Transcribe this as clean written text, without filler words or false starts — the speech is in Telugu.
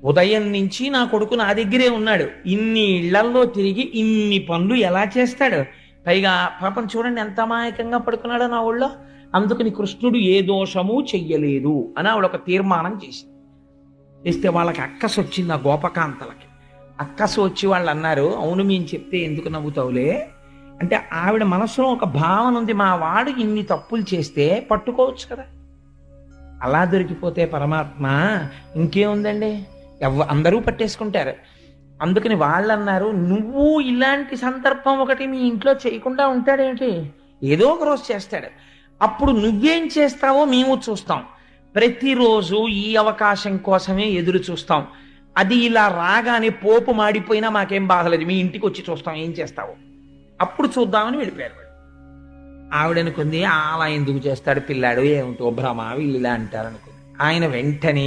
ఉదయం నుంచి నా కొడుకు నా దగ్గరే ఉన్నాడు. ఇన్ని ఇళ్లల్లో తిరిగి ఇన్ని పనులు ఎలా చేస్తాడు? పైగా పాపం చూడండి ఎంత అమాయకంగా పడుకున్నాడో నా ఊళ్ళో. అందుకని కృష్ణుడు ఏ దోషము చెయ్యలేదు అని ఆవిడ ఒక తీర్మానం చేసింది. చేస్తే వాళ్ళకి అక్కసు వచ్చింది, ఆ గోపకాంతలకి అక్కసు వచ్చి వాళ్ళు అన్నారు, అవును మేము చెప్తే ఎందుకు నవ్వుతావులే అంటే, ఆవిడ మనసులో ఒక భావన ఉంది, మా వాడు ఇన్ని తప్పులు చేస్తే పట్టుకోవచ్చు కదా. అలా దొరికిపోతే పరమాత్మ ఇంకేముందండి, అందరూ పట్టేసుకుంటారు. అందుకని వాళ్ళు అన్నారు, నువ్వు ఇలాంటి సందర్భం ఒకటి మీ ఇంట్లో చేయకుండా ఉంటాడేంటి, ఏదో ఒక రోజు చేస్తాడు, అప్పుడు నువ్వేం చేస్తావో మేము చూస్తాం. ప్రతిరోజు ఈ అవకాశం కోసమే ఎదురు చూస్తాం. అది ఇలా రాగానే పోపు మాడిపోయినా మాకేం బాధలేదు, మీ ఇంటికి వచ్చి చూస్తాం ఏం చేస్తావో, అప్పుడు చూద్దామని వెళ్ళిపోయారు. ఆవిడనుకుంది అలా ఎందుకు చేస్తాడు పిల్లాడు, ఏమిటో భ్రమ, వీళ్ళు ఇలా అంటారు అనుకుంది. ఆయన వెంటనే